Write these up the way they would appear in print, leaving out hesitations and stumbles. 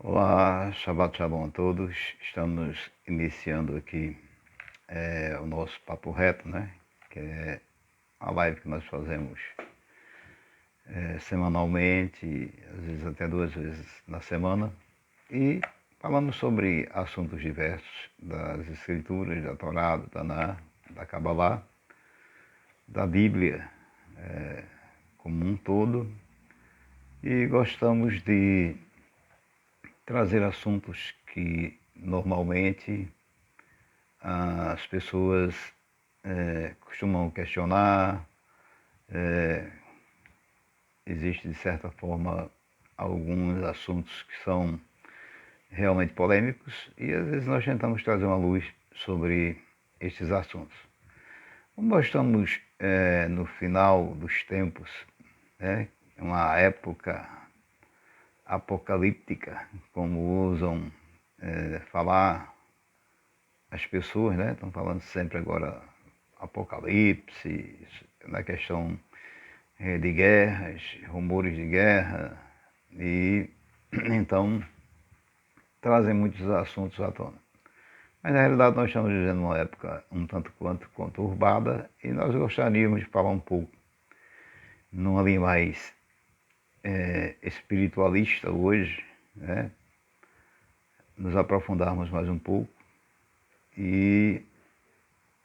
Olá, Shabbat Shalom a todos. Estamos iniciando aqui o nosso Papo Reto, né? Que é a live que nós fazemos semanalmente, às vezes até 2 vezes na semana. E falamos sobre assuntos diversos das Escrituras, da Torá, do Taná, da Kabbalah, da Bíblia como um todo. E gostamos de trazer assuntos que normalmente as pessoas costumam questionar. Existe, de certa forma, alguns assuntos que são realmente polêmicos e às vezes nós tentamos trazer uma luz sobre estes assuntos. Como nós estamos no final dos tempos, né, uma época apocalíptica, como usam falar as pessoas, né? Estão falando sempre agora apocalipse, na questão de guerras, rumores de guerra, e então trazem muitos assuntos à tona. Mas na realidade nós estamos vivendo uma época um tanto quanto conturbada e nós gostaríamos de falar um pouco numa linha mais espiritualista hoje, né? Nos aprofundarmos mais um pouco e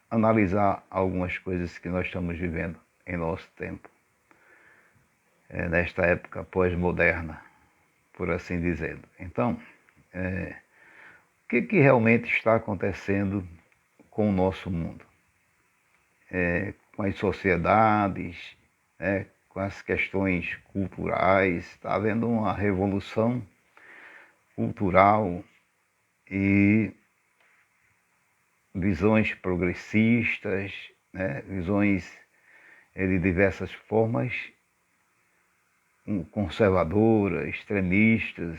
analisar algumas coisas que nós estamos vivendo em nosso tempo, nesta época pós-moderna, por assim dizendo. Então, o que realmente está acontecendo com o nosso mundo? Com as sociedades, com as questões culturais, está havendo uma revolução cultural e visões progressistas, visões de diversas formas, conservadoras, extremistas,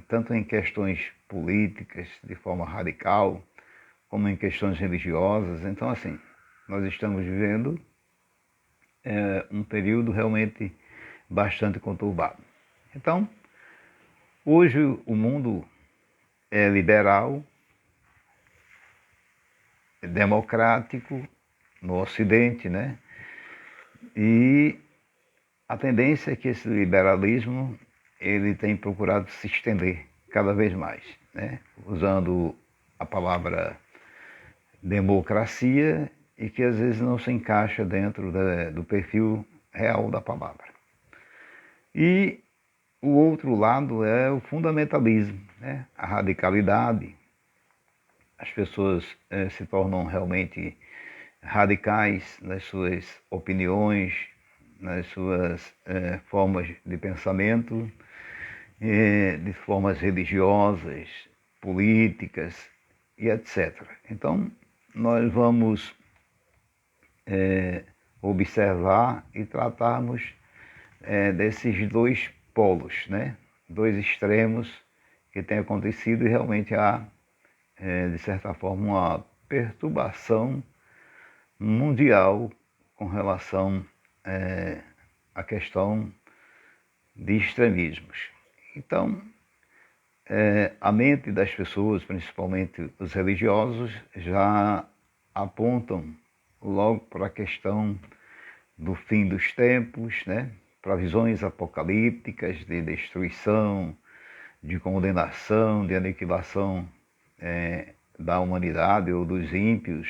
tanto em questões políticas de forma radical, como em questões religiosas. Então, assim, nós estamos vivendo um período realmente bastante conturbado. Então, hoje o mundo é liberal, é democrático no Ocidente, né? E a tendência é que esse liberalismo ele tem procurado se estender cada vez mais, né? Usando a palavra democracia e que às vezes não se encaixa dentro do perfil real da palavra. E o outro lado é o fundamentalismo, né? A radicalidade. As pessoas se tornam realmente radicais nas suas opiniões, nas suas formas de pensamento, de formas religiosas, políticas e etc. Então, nós vamos observar e tratarmos desses dois polos, né? Dois extremos que têm acontecido e realmente há, de certa forma, uma perturbação mundial com relação à questão de extremismos. Então, a mente das pessoas, principalmente os religiosos, já apontam logo para a questão do fim dos tempos, né? Para visões apocalípticas de destruição, de condenação, de aniquilação da humanidade ou dos ímpios.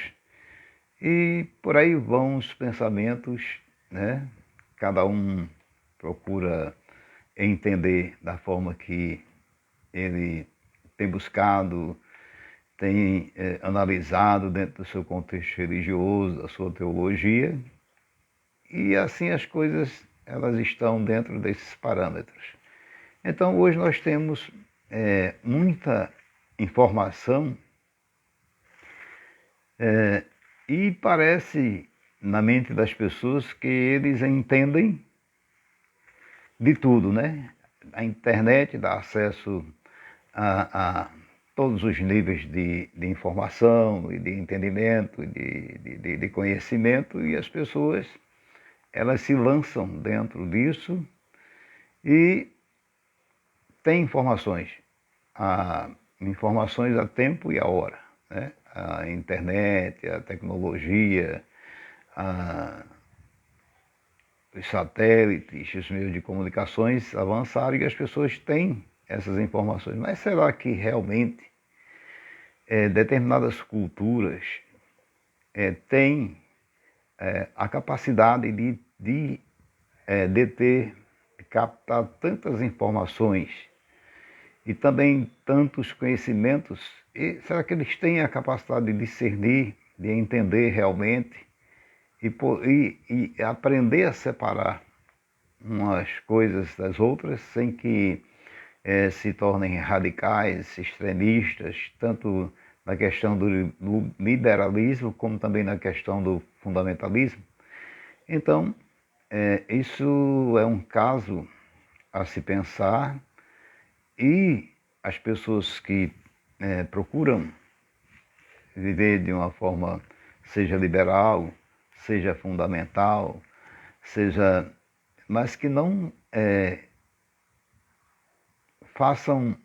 E por aí vão os pensamentos, né? Cada um procura entender da forma que ele tem buscado, tem analisado dentro do seu contexto religioso, da sua teologia, e assim as coisas elas estão dentro desses parâmetros. Então hoje nós temos muita informação e parece na mente das pessoas que eles entendem de tudo, né? A internet dá acesso a todos os níveis de informação e de entendimento, de conhecimento, e as pessoas elas se lançam dentro disso e tem informações a tempo e a hora, né? A internet, a tecnologia, os satélites, os meios de comunicações avançaram e as pessoas têm essas informações. Mas será que realmente determinadas culturas têm a capacidade de deter, de captar tantas informações e também tantos conhecimentos? E será que eles têm a capacidade de discernir, de entender realmente e aprender a separar umas coisas das outras sem que se tornem radicais, extremistas, tanto na questão do liberalismo como também na questão do fundamentalismo? Então, isso é um caso a se pensar, e as pessoas que procuram viver de uma forma, seja liberal, seja fundamental, mas que não façam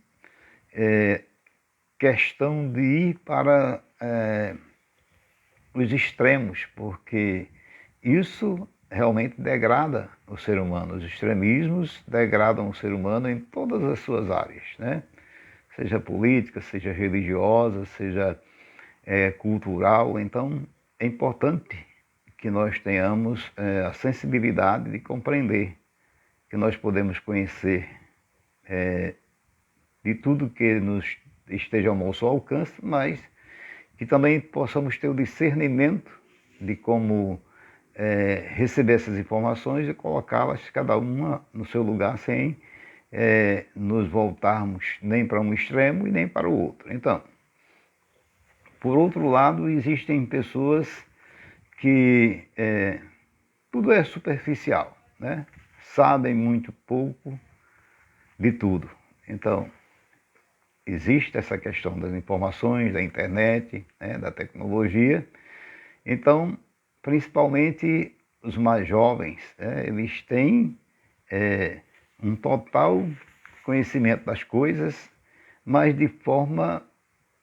questão de ir para os extremos, porque isso realmente degrada o ser humano. Os extremismos degradam o ser humano em todas as suas áreas, né? Seja política, seja religiosa, seja cultural. Então, é importante que nós tenhamos a sensibilidade de compreender que nós podemos conhecer de tudo que nos esteja ao nosso alcance, mas que também possamos ter o discernimento de como receber essas informações e colocá-las cada uma no seu lugar sem nos voltarmos nem para um extremo e nem para o outro. Então, por outro lado, existem pessoas que tudo é superficial, né? Sabem muito pouco de tudo. Então, existe essa questão das informações, da internet, né, da tecnologia. Então, principalmente os mais jovens, eles têm um total conhecimento das coisas, mas de forma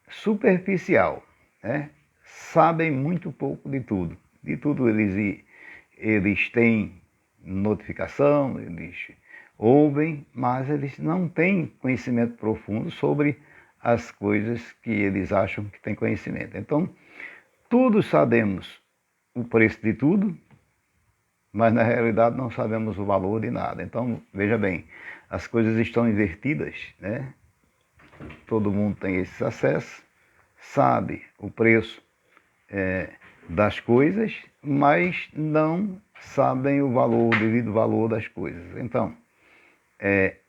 superficial, né? Sabem muito pouco de tudo. De tudo eles têm notificação, eles ouvem, mas eles não têm conhecimento profundo sobre as coisas que eles acham que têm conhecimento. Então, todos sabemos o preço de tudo, mas na realidade não sabemos o valor de nada. Então, veja bem, as coisas estão invertidas, né? Todo mundo tem esse acesso, sabe o preço das coisas, mas não sabem o valor, o devido valor das coisas. Então,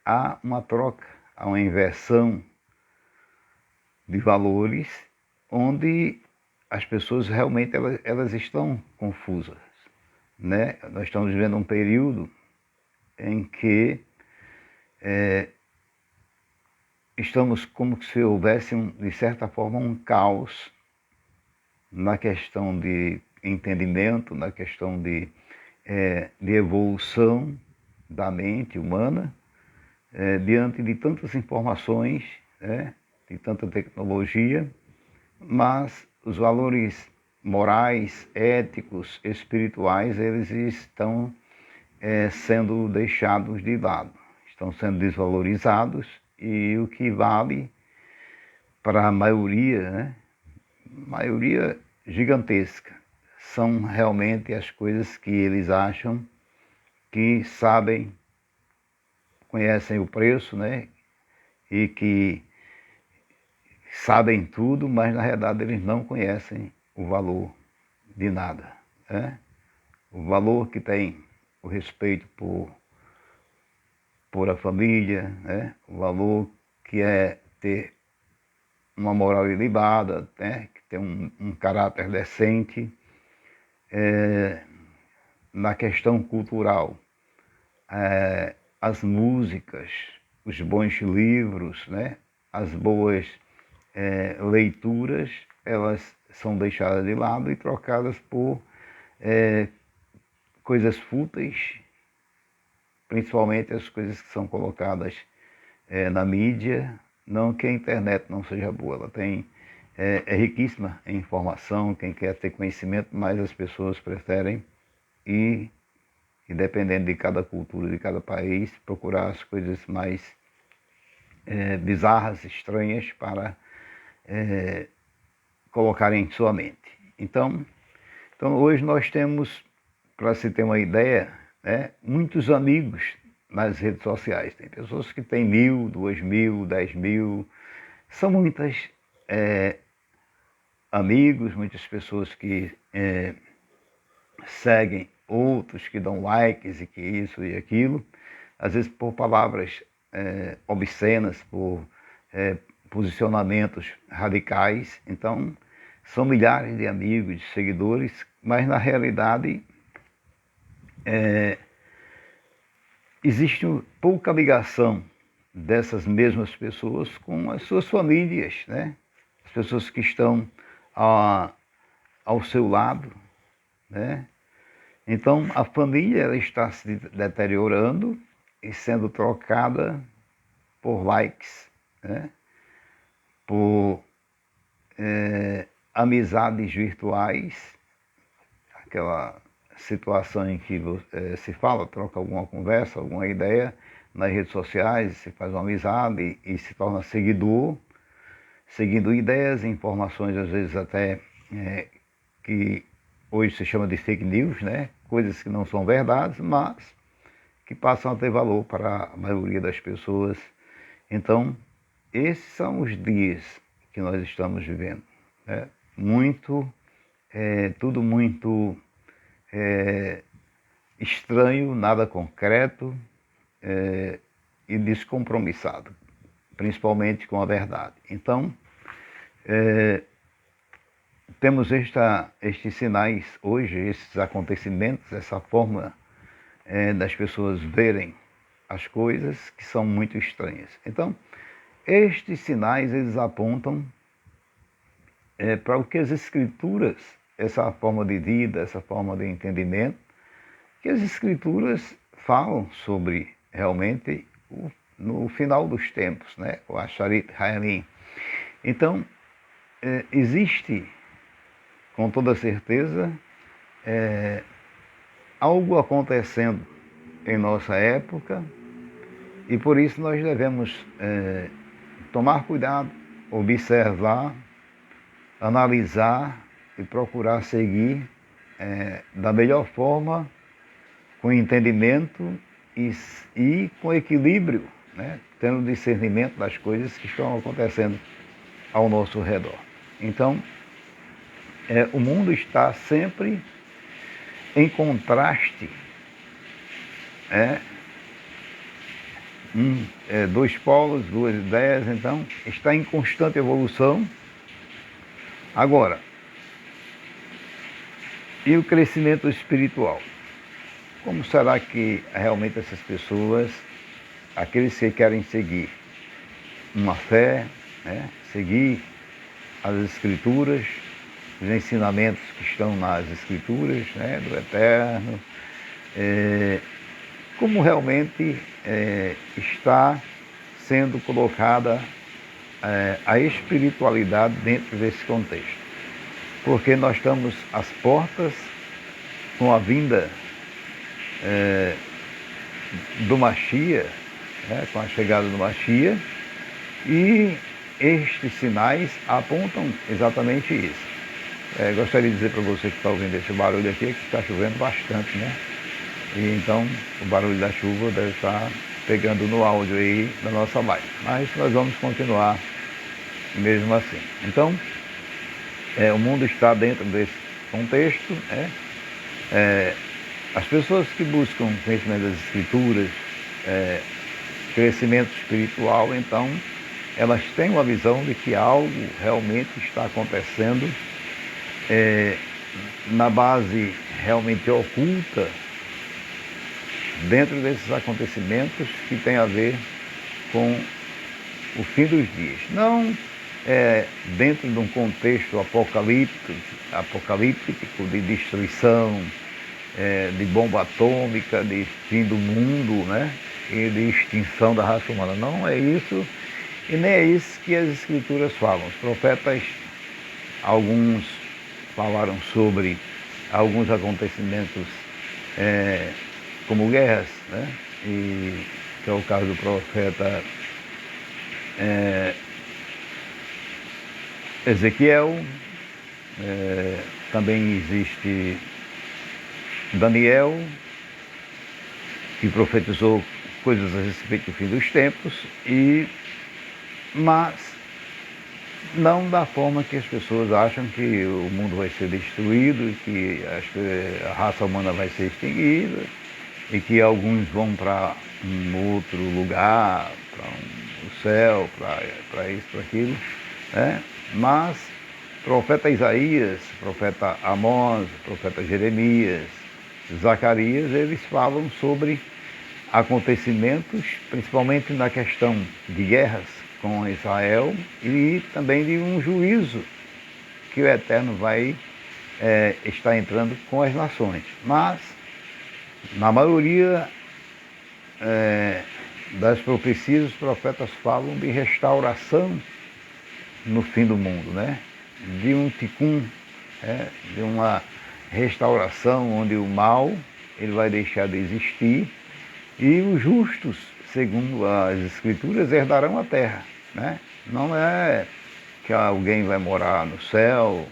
há uma troca, há uma inversão de valores, onde as pessoas realmente elas estão confusas, né? Nós estamos vivendo um período em que estamos como se houvesse, de certa forma, um caos na questão de entendimento, na questão de evolução da mente humana, diante de tantas informações, de tanta tecnologia, mas os valores morais, éticos, espirituais, eles estão sendo deixados de lado, estão sendo desvalorizados, e o que vale para a maioria, né, maioria gigantesca, são realmente as coisas que eles acham que sabem, conhecem o preço, né, e que sabem tudo, mas na realidade eles não conhecem o valor de nada, né? O valor que tem o respeito por a família, né? O valor que é ter uma moral ilibada, né? Que tem um caráter decente. Na questão cultural, as músicas, os bons livros, né? As boas leituras, elas são deixadas de lado e trocadas por coisas fúteis, principalmente as coisas que são colocadas na mídia. Não que a internet não seja boa, ela é riquíssima em informação, quem quer ter conhecimento, mas as pessoas preferem ir, e dependendo de cada cultura, de cada país, procurar as coisas mais bizarras, estranhas, para colocar em sua mente. Então hoje nós temos, para se ter uma ideia, muitos amigos nas redes sociais. Tem pessoas que têm 1.000, 2.000, 10.000. São muitas amigos, muitas pessoas que seguem outros, que dão likes e que isso e aquilo. Às vezes por palavras obscenas, por posicionamentos radicais. Então, são milhares de amigos, de seguidores, mas na realidade existe pouca ligação dessas mesmas pessoas com as suas famílias, né? As pessoas que estão ao seu lado, né? Então, a família ela está se deteriorando e sendo trocada por likes, né? Por amizades virtuais, aquela situação em que se fala, troca alguma conversa, alguma ideia nas redes sociais, se faz uma amizade e se torna seguidor, seguindo ideias, informações às vezes até que hoje se chama de fake news, né? Coisas que não são verdades, mas que passam a ter valor para a maioria das pessoas. Então, esses são os dias que nós estamos vivendo, né? Tudo muito estranho, nada concreto e descompromissado, principalmente com a verdade. Então, temos estes sinais hoje, esses acontecimentos, essa forma das pessoas verem as coisas que são muito estranhas. Então, estes sinais, eles apontam para o que as Escrituras, essa forma de vida, essa forma de entendimento, que as Escrituras falam sobre realmente no final dos tempos, né? O Asharit Hayamim. Então, existe, com toda certeza, algo acontecendo em nossa época e por isso nós devemos tomar cuidado, observar, analisar e procurar seguir da melhor forma, com entendimento e com equilíbrio, né? Tendo discernimento das coisas que estão acontecendo ao nosso redor. Então, o mundo está sempre em contraste, dois polos, duas ideias, então está em constante evolução. Agora, e o crescimento espiritual? Como será que realmente essas pessoas, aqueles que querem seguir uma fé, seguir as Escrituras, os ensinamentos que estão nas Escrituras, do Eterno, como realmente está sendo colocada a espiritualidade dentro desse contexto? Porque nós estamos às portas com a vinda do Mashiach, com a chegada do Mashiach, e estes sinais apontam exatamente isso. Gostaria de dizer para você que está ouvindo esse barulho aqui, que está chovendo bastante, né? E então o barulho da chuva deve estar pegando no áudio aí da nossa live. Mas nós vamos continuar mesmo assim. Então, o mundo está dentro desse contexto, as pessoas que buscam conhecimento das Escrituras, crescimento espiritual, então elas têm uma visão de que algo realmente está acontecendo na base realmente oculta dentro desses acontecimentos que tem a ver com o fim dos dias. Não dentro de um contexto apocalíptico de destruição, de bomba atômica, de fim do mundo, né? e de extinção da raça humana. Não é isso, e nem é isso que as Escrituras falam. Os profetas, alguns falaram sobre alguns acontecimentos como guerras, né? E que é o caso do profeta Ezequiel, também existe Daniel, que profetizou coisas a respeito do fim dos tempos, mas não da forma que as pessoas acham que o mundo vai ser destruído, que a raça humana vai ser extinguida, e que alguns vão para um outro lugar, para o céu, para isso, para aquilo, né? Mas profeta Isaías, profeta Amós, profeta Jeremias, Zacarias, eles falam sobre acontecimentos, principalmente na questão de guerras com Israel e também de um juízo que o Eterno vai estar entrando com as nações. Mas, na maioria das profecias, os profetas falam de restauração no fim do mundo, né? De um tikkun, de uma restauração onde o mal ele vai deixar de existir e os justos, segundo as Escrituras, herdarão a terra, né? Não é que alguém vai morar no céu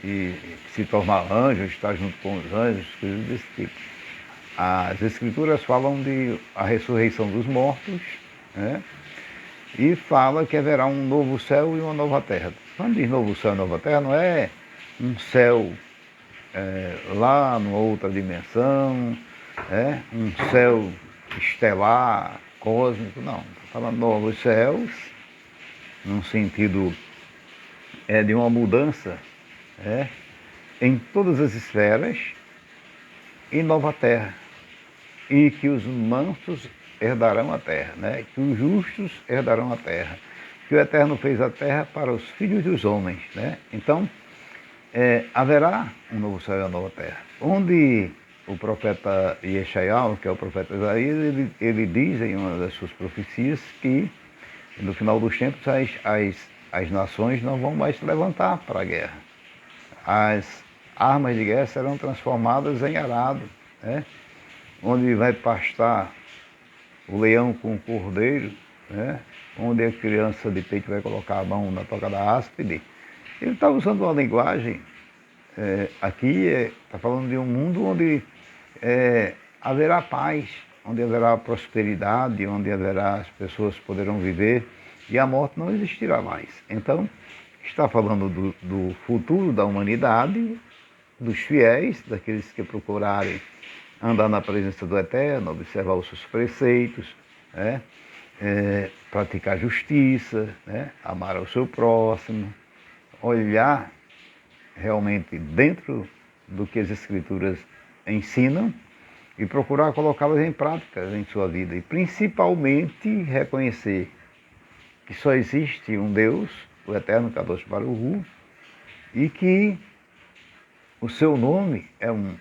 e se tornar anjo, estar junto com os anjos, coisas desse tipo. As Escrituras falam de a ressurreição dos mortos, né? E fala que haverá um novo céu e uma nova terra. Quando diz novo céu e nova terra, não é um céu lá numa outra dimensão, um céu estelar, cósmico, não. Estou falando novos céus, num sentido de uma mudança em todas as esferas, e nova terra. E que os mansos herdarão a terra, né? Que os justos herdarão a terra. Que o Eterno fez a terra para os filhos dos homens, né? Então, haverá um novo céu e uma nova terra. Onde o profeta Yeshayahu, que é o profeta Isaías, ele diz em uma das suas profecias que no final dos tempos as nações não vão mais se levantar para a guerra. As armas de guerra serão transformadas em arado, né? Onde vai pastar o leão com o cordeiro, né? Onde a criança de peito vai colocar a mão na toca da áspide. Ele está usando uma linguagem, aqui está falando de um mundo onde haverá paz, onde haverá prosperidade, onde haverá, as pessoas poderão viver e a morte não existirá mais. Então, está falando do futuro da humanidade, dos fiéis, daqueles que procurarem andar na presença do Eterno, observar os seus preceitos, praticar justiça, amar ao seu próximo, olhar realmente dentro do que as Escrituras ensinam e procurar colocá-las em prática em sua vida. E principalmente reconhecer que só existe um Deus, o Eterno Kadosh Baruch Hu, e que o seu nome é um.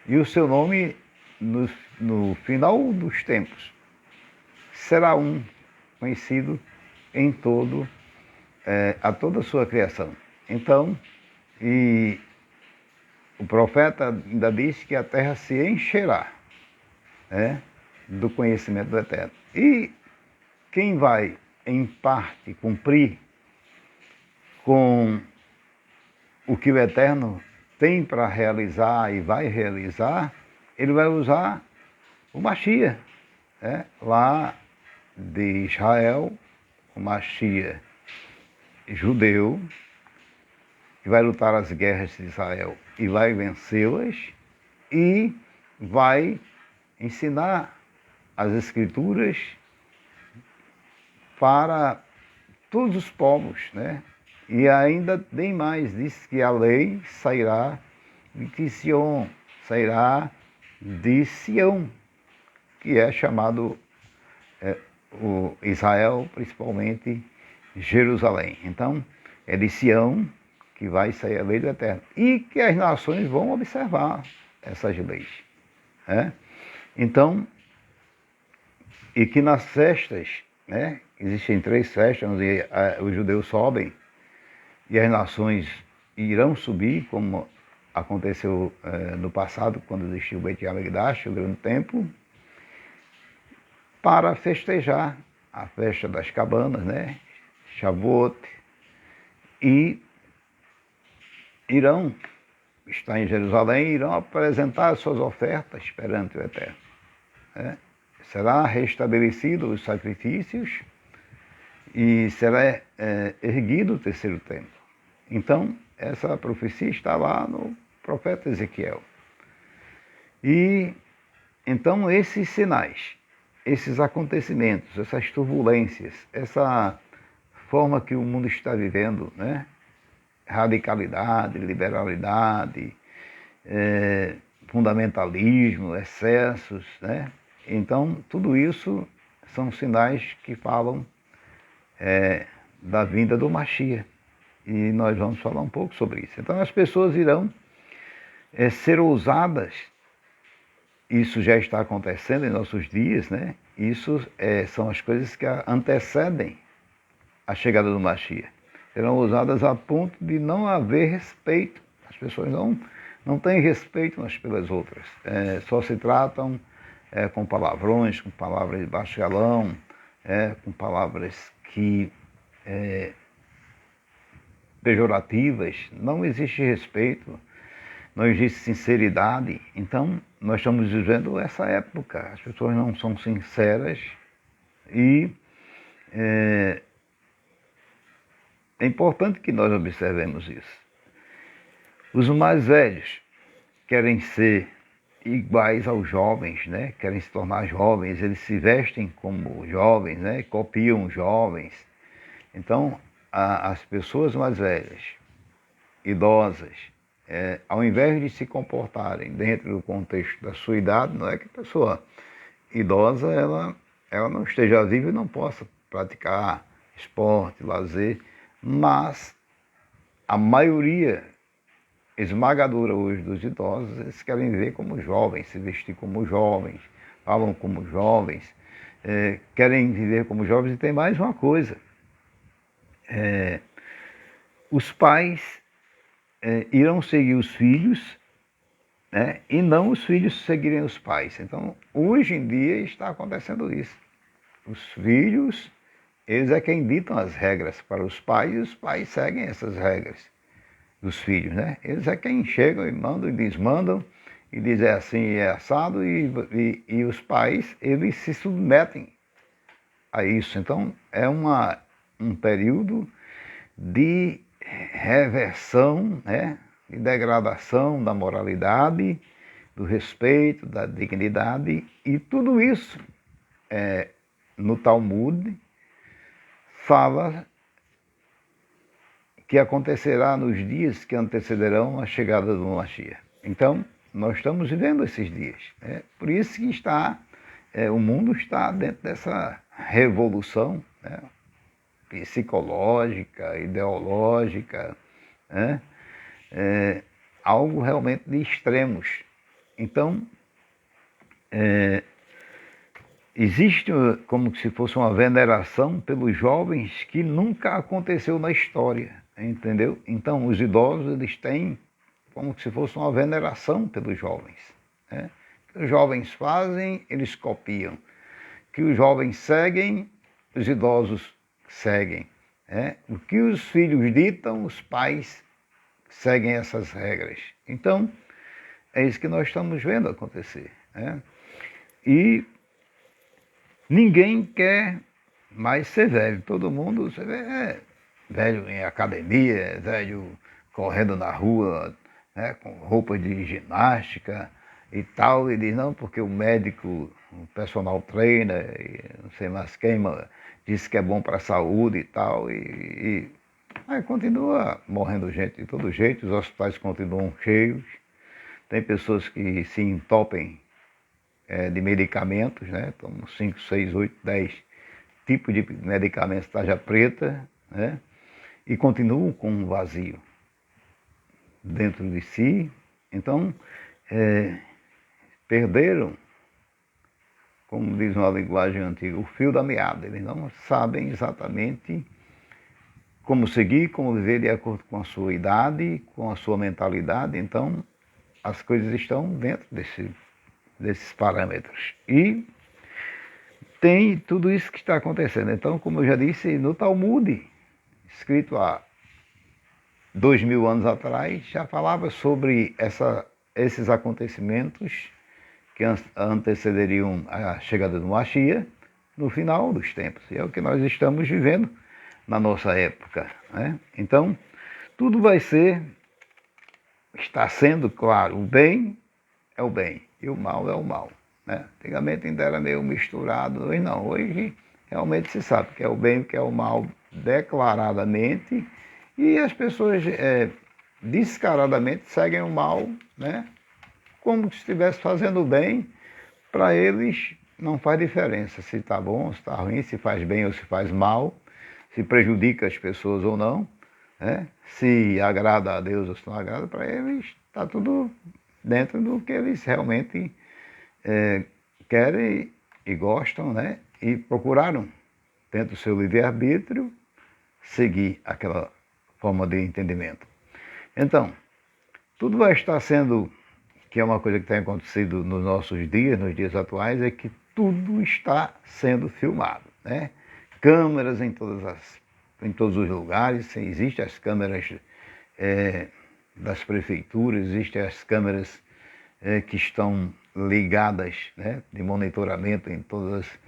E o seu nome, no final dos tempos, será um, conhecido em a toda a sua criação. Então, e o profeta ainda diz que a terra se encherá do conhecimento do Eterno. E quem vai, em parte, cumprir com o que o Eterno tem para realizar e vai realizar, ele vai usar o Mashiach, lá de Israel, o Mashiach judeu, que vai lutar as guerras de Israel e vai vencê-las e vai ensinar as Escrituras para todos os povos, né? E ainda tem mais, diz que a lei sairá de Sion, sairá de Sião, que é chamado o Israel, principalmente Jerusalém. Então, é de Sião que vai sair a lei do Eterno. E que as nações vão observar essas leis. Então, e que nas festas, né, existem 3 festas onde os judeus sobem e as nações irão subir, como aconteceu no passado, quando existiu o Beit HaMikdash, o grande templo, para festejar a festa das cabanas, né, Shavuot, e irão estar em Jerusalém e irão apresentar as suas ofertas perante o Eterno. Né? Será restabelecido os sacrifícios e será erguido o 3º templo. Então, essa profecia está lá no profeta Ezequiel. E então esses sinais, esses acontecimentos, essas turbulências, essa forma que o mundo está vivendo, né? Radicalidade, liberalidade, fundamentalismo, excessos, né? Então, tudo isso são sinais que falam da vinda do Mashiach. E nós vamos falar um pouco sobre isso. Então, as pessoas irão ser ousadas. Isso já está acontecendo em nossos dias, né? Isso são as coisas que antecedem a chegada do Mashiach. Serão usadas a ponto de não haver respeito. As pessoas não têm respeito umas pelas outras. Só se tratam com palavrões, com palavras de baixo calão, com palavras que pejorativas. Não existe respeito, não existe sinceridade. Então, nós estamos vivendo essa época. As pessoas não são sinceras e é importante que nós observemos isso. Os mais velhos querem ser iguais aos jovens, né? Querem se tornar jovens, eles se vestem como jovens, né? Copiam jovens. Então, as pessoas mais velhas, idosas, ao invés de se comportarem dentro do contexto da sua idade, não é que a pessoa idosa ela não esteja viva e não possa praticar esporte, lazer, mas a maioria esmagadora hoje dos idosos, eles querem viver como jovens, se vestir como jovens, falam como jovens, querem viver como jovens. E tem mais uma coisa, os pais irão seguir os filhos, né, e não os filhos seguirem os pais. Então, hoje em dia está acontecendo isso. Os filhos, eles é quem ditam as regras para os pais e os pais seguem essas regras dos filhos, né? Eles é quem chegam e mandam e desmandam e dizem assim e é assado e os pais, eles se submetem a isso. Então, é um período de reversão, né? De degradação da moralidade, do respeito, da dignidade, e tudo isso no Talmud fala que acontecerá nos dias que antecederão a chegada do Mashiach. Então, nós estamos vivendo esses dias. Por isso que o mundo está dentro dessa revolução, né, psicológica, ideológica, né, algo realmente de extremos. Então, existe como se fosse uma veneração pelos jovens que nunca aconteceu na história, entendeu? Então, os idosos, eles têm como se fosse uma veneração pelos jovens. Né? O que os jovens fazem, eles copiam. O que os jovens seguem, os idosos seguem. Né? O que os filhos ditam, os pais seguem essas regras. Então, é isso que nós estamos vendo acontecer. Né? E ninguém quer mais ser velho. Todo mundo, você vê, velho em academia, velho correndo na rua, né, com roupa de ginástica e tal. E diz, não, porque o médico, o personal trainer, e não sei mais quem, disse que é bom para a saúde e tal. E aí continua morrendo gente de todo jeito, os hospitais continuam cheios. Tem pessoas que se entopem de medicamentos, né? Tomam 5, 6, 8, 10 tipos de medicamentos tarja preta, né? E continuam com um vazio dentro de si. Então, perderam como diz uma linguagem antiga, o fio da meada. Eles não sabem exatamente como seguir, como viver de acordo com a sua idade, com a sua mentalidade. Então, as coisas estão dentro desses parâmetros. E tem tudo isso que está acontecendo. Então, como eu já disse, no Talmud, escrito há 2000 anos atrás, já falava sobre esses acontecimentos que antecederiam a chegada do Mashiach no final dos tempos. E é o que nós estamos vivendo na nossa época, né? Então, tudo está sendo claro, o bem é o bem e o mal é o mal, né? Antigamente ainda era meio misturado, hoje não, hoje realmente se sabe que é o bem e que é o mal declaradamente, e as pessoas descaradamente seguem o mal, né? Como se estivesse fazendo o bem. Para eles não faz diferença se está bom, se está ruim, se faz bem ou se faz mal, se prejudica as pessoas ou não, né? Se agrada a Deus ou se não agrada, para eles está tudo dentro do que eles realmente querem e gostam, né? E procuraram, dentro do seu livre-arbítrio, seguir aquela forma de entendimento. Então, tudo vai estar sendo, que é uma coisa que tem acontecido nos nossos dias, nos dias atuais, é que tudo está sendo filmado, né? Câmeras em todos os lugares, existem as câmeras das prefeituras, existem as câmeras que estão ligadas, né, de monitoramento em todos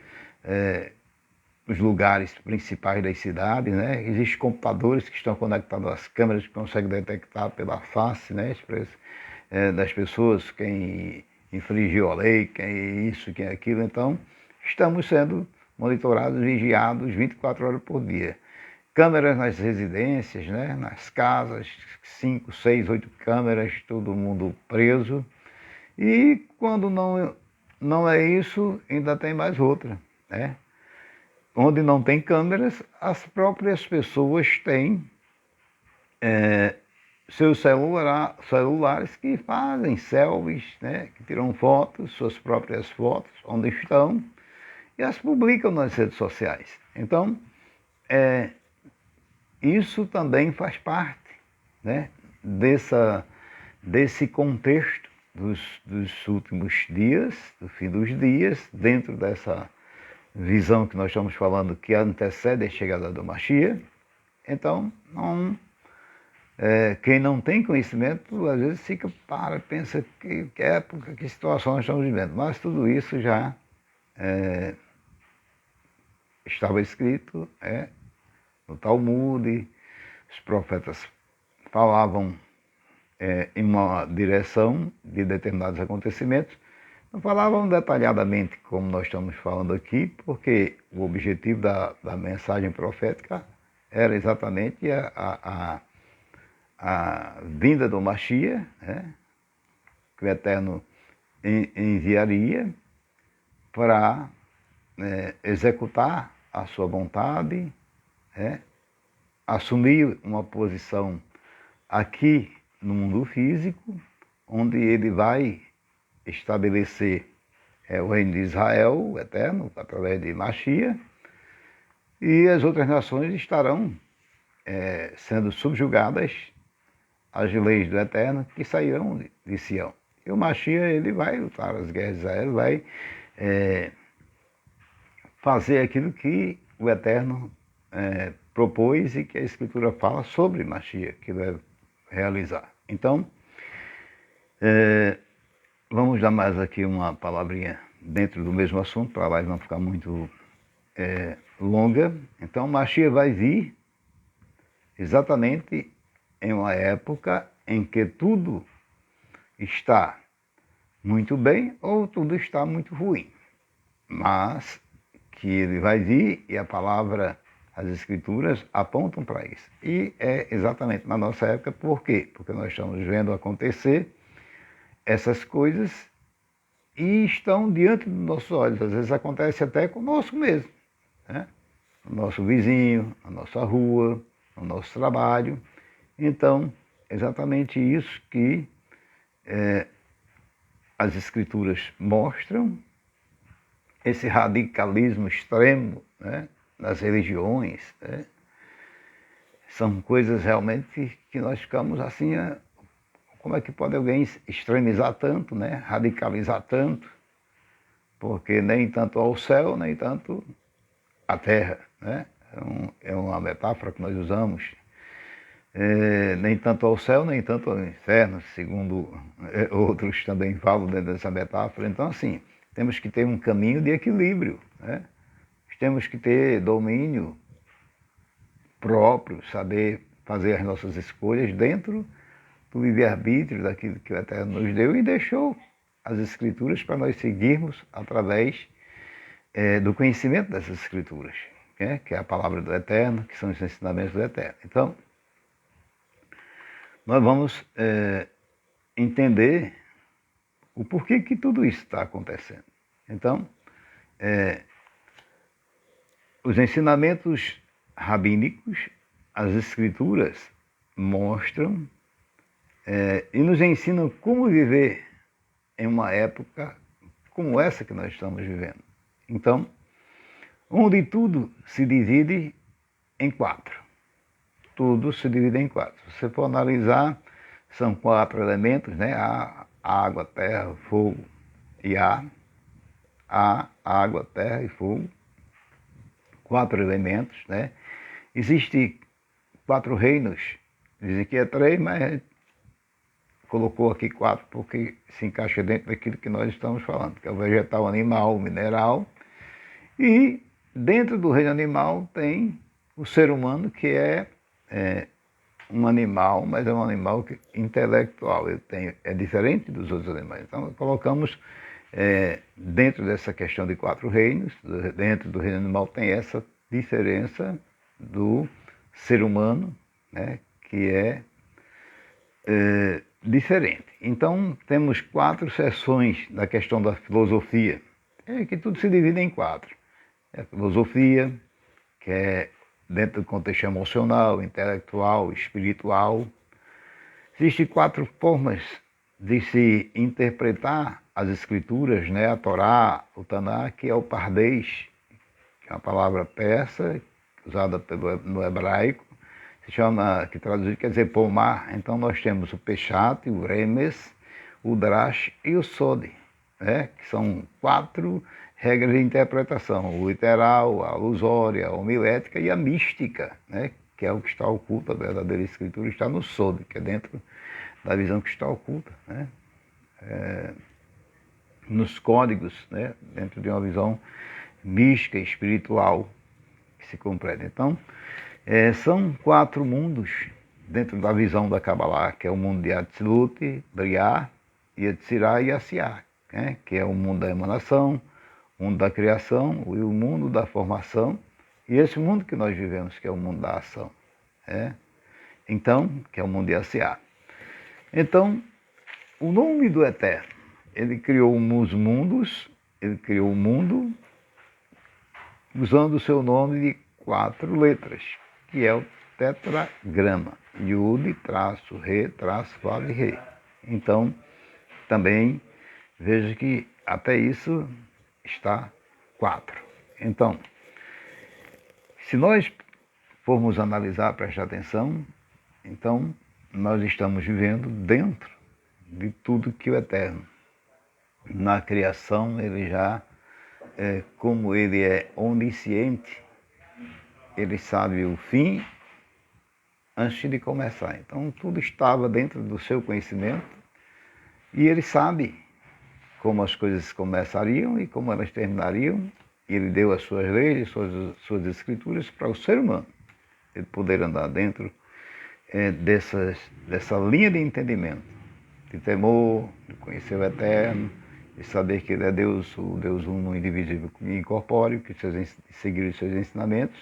os lugares principais das cidades, né? Existem computadores que estão conectados às câmeras que conseguem detectar pela face, né, das pessoas, quem infringiu a lei, quem é isso, quem é aquilo. Então, estamos sendo monitorados, vigiados 24 horas por dia. Câmeras nas residências, né, nas casas, 5, 6, 8 câmeras, todo mundo preso. E quando não é isso, ainda tem mais outra, né? Onde não tem câmeras, as próprias pessoas têm seus celulares que fazem selfies, né, que tiram fotos, suas próprias fotos, onde estão, e as publicam nas redes sociais. Então, isso também faz parte, né, desse contexto dos últimos dias, do fim dos dias, dentro dessa visão que nós estamos falando que antecede a chegada do Mashiach. Então, quem não tem conhecimento, às vezes pensa que época, que situação nós estamos vivendo. Mas tudo isso já estava escrito no Talmud, os profetas falavam em uma direção de determinados acontecimentos, não falavam detalhadamente como nós estamos falando aqui, porque o objetivo da mensagem profética era exatamente a vinda do Mashiach, né, que o Eterno enviaria para executar a sua vontade, assumir uma posição aqui no mundo físico, onde ele vai estabelecer o reino de Israel, o Eterno, através de Mashiach, e as outras nações estarão sendo subjugadas às leis do Eterno que sairão de Sião. E o Mashiach, ele vai lutar as guerras de Israel, vai fazer aquilo que o Eterno propôs e que a Escritura fala sobre Mashiach, que vai realizar. Então, vamos dar mais aqui uma palavrinha dentro do mesmo assunto, para a live não ficar muito longa. Então, Mashiach vai vir exatamente em uma época em que tudo está muito bem ou tudo está muito ruim. Mas que ele vai vir e a palavra, as Escrituras apontam para isso. E é exatamente na nossa época, por quê? Porque nós estamos vendo acontecer essas coisas e estão diante dos nossos olhos. Às vezes acontece até conosco mesmo, né? No nosso vizinho, na nossa rua, no nosso trabalho. Então, exatamente isso que as Escrituras mostram esse radicalismo extremo, né, nas religiões, né, são coisas realmente que nós ficamos assim, como é que pode alguém extremizar tanto, né, radicalizar tanto, porque nem tanto ao céu, nem tanto à terra, né? É uma metáfora que nós usamos. Nem tanto ao céu, nem tanto ao inferno, segundo outros também falam dentro dessa metáfora. Então, assim, temos que ter um caminho de equilíbrio, né? Temos que ter domínio próprio, saber fazer as nossas escolhas dentro do livre-arbítrio, daquilo que o Eterno nos deu e deixou as Escrituras para nós seguirmos através do conhecimento dessas Escrituras, né? Que é a palavra do Eterno, que são os ensinamentos do Eterno. Então, nós vamos entender o porquê que tudo isso está acontecendo. Então, os ensinamentos rabínicos, as Escrituras mostram e nos ensinam como viver em uma época como essa que nós estamos vivendo. Então, onde tudo se divide em 4. Tudo se divide em 4. Se você for analisar, são 4 elementos, né? Água, terra, fogo e ar. Ar, água, terra e fogo. 4 elementos, né? Existem 4 reinos. Dizem que é 3, mas colocou aqui 4 porque se encaixa dentro daquilo que nós estamos falando, que é o vegetal, animal, o mineral. E dentro do reino animal tem o ser humano, que é um animal, mas é um animal intelectual. É diferente dos outros animais. Então, colocamos dentro dessa questão de 4 reinos, dentro do reino animal tem essa diferença do ser humano, né, que é diferente. Então, temos 4 seções da questão da filosofia, que tudo se divide em 4. A filosofia, que é dentro do contexto emocional, intelectual, espiritual. Existem 4 formas de se interpretar as escrituras, né? A Torá, o Taná, que é o pardês, que é uma palavra persa, usada no hebraico, se chama, que traduzido quer dizer pomar. Então nós temos o Peshat, o Remes, o Drash e o Sod, né? Que são 4 regras de interpretação: o literal, a alusória, a homilética e a mística, né? Que é o que está oculto. A verdadeira escritura está no Sod, que é dentro da visão que está oculta, né? Nos códigos, né? Dentro de uma visão mística, espiritual, que se compreende. Então, são 4 mundos dentro da visão da Kabbalah, que é o mundo de Atzilut, Briah, Yetzirah e Asiá, né? Que é o mundo da emanação, o mundo da criação e o mundo da formação, e esse mundo que nós vivemos, que é o mundo da ação, né? Então, que é o mundo de Asiá. Então, o nome do Eterno, ele criou os mundos, ele criou o mundo usando o seu nome de 4 letras, que é o tetragrama, Yud, traço, Re, traço, Vav e Re. Então, também veja que até isso está 4. Então, se nós formos analisar, prestar atenção, então nós estamos vivendo dentro de tudo que o Eterno, na criação, ele já, como ele é onisciente, ele sabe o fim antes de começar. Então tudo estava dentro do seu conhecimento e ele sabe como as coisas começariam e como elas terminariam. E ele deu as suas leis, suas escrituras para o ser humano, ele poder andar dentro dessa linha de entendimento, de temor, de conhecer o Eterno, de saber que ele é Deus, o Deus uno, indivisível e incorpóreo, que seguir os seus ensinamentos,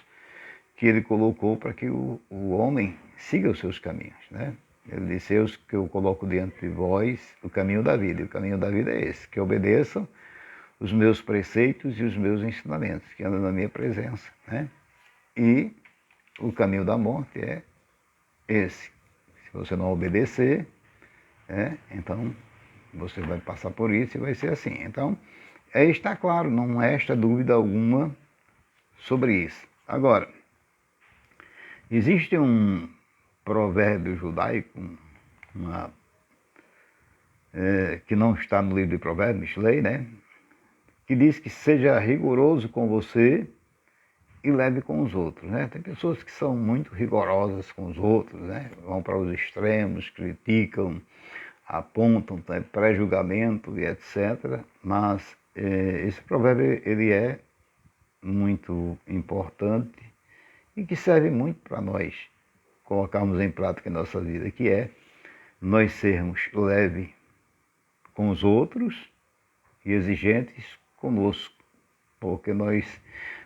que ele colocou para que o homem siga os seus caminhos, né? Ele disse: que eu coloco diante de vós o caminho da vida, e o caminho da vida é esse, que obedeçam os meus preceitos e os meus ensinamentos, que andam na minha presença, né? E o caminho da morte é esse. Se você não obedecer, então você vai passar por isso e vai ser assim. Então, está claro, não resta dúvida alguma sobre isso. Agora, existe um provérbio judaico, que não está no livro de Provérbios, Mishlei, né? Que diz que seja rigoroso com você e leve com os outros, né? Tem pessoas que são muito rigorosas com os outros, né? Vão para os extremos, criticam, apontam, né? Pré-julgamento e etc. Mas esse provérbio ele é muito importante e que serve muito para nós colocarmos em prática em nossa vida, que é nós sermos leves com os outros e exigentes conosco, porque nós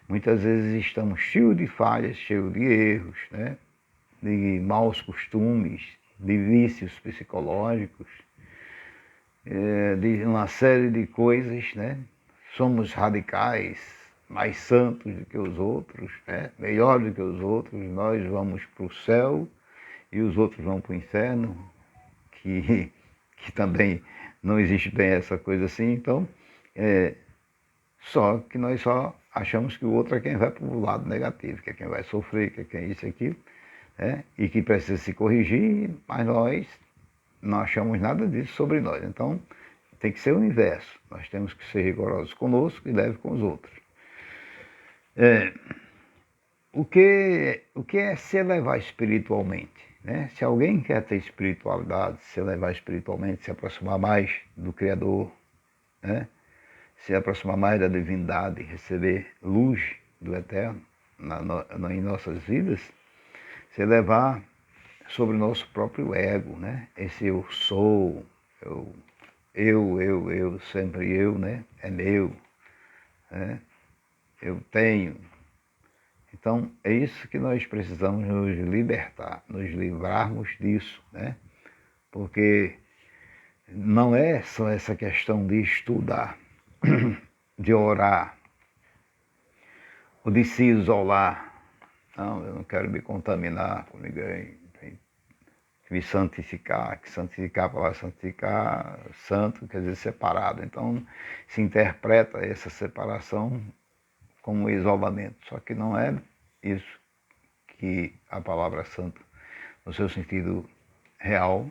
muitas vezes estamos cheios de falhas, cheios de erros, né? De maus costumes, de vícios psicológicos, de uma série de coisas, né? Somos radicais, mais santos do que os outros, né? Melhores do que os outros, nós vamos para o céu e os outros vão para o inferno, que também não existe bem essa coisa assim, então, só que nós só achamos que o outro é quem vai para o lado negativo, que é quem vai sofrer, que é quem isso e aquilo, né? E que precisa se corrigir, mas nós não achamos nada disso sobre nós. Então, tem que ser o inverso. Nós temos que ser rigorosos conosco e leves com os outros. O que é se elevar espiritualmente? Né? Se alguém quer ter espiritualidade, se elevar espiritualmente, se aproximar mais do Criador, né? Se aproximar mais da divindade, receber luz do Eterno em nossas vidas, se elevar sobre o nosso próprio ego, né? Esse eu sou, eu, sempre eu, né? É meu, né? Eu tenho. Então, é isso que nós precisamos nos libertar, nos livrarmos disso, né? Porque não é só essa questão de estudar, de orar, ou de se isolar. Não, eu não quero me contaminar com ninguém, tem que me santificar, que santificar, para santificar, santo quer dizer separado. Então, se interpreta essa separação como isolamento, só que não é isso que a palavra santo, no seu sentido real,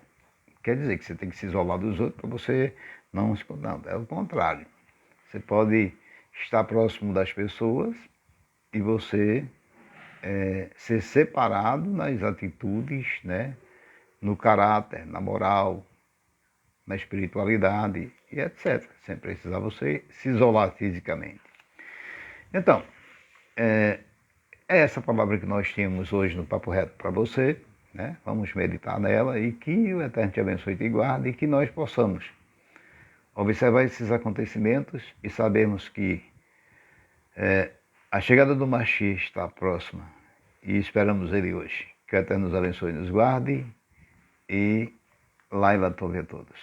quer dizer que você tem que se isolar dos outros para você não se... Não, é o contrário. Você pode estar próximo das pessoas e você ser separado nas atitudes, né? No caráter, na moral, na espiritualidade e etc. Sem precisar você se isolar fisicamente. Então, é essa palavra que nós tínhamos hoje no Papo Reto para você, né? Vamos meditar nela e que o Eterno te abençoe e te guarde e que nós possamos observar esses acontecimentos e sabermos que a chegada do Mashiach está próxima e esperamos ele hoje. Que o Eterno nos abençoe e nos guarde e Laila Tove a todos.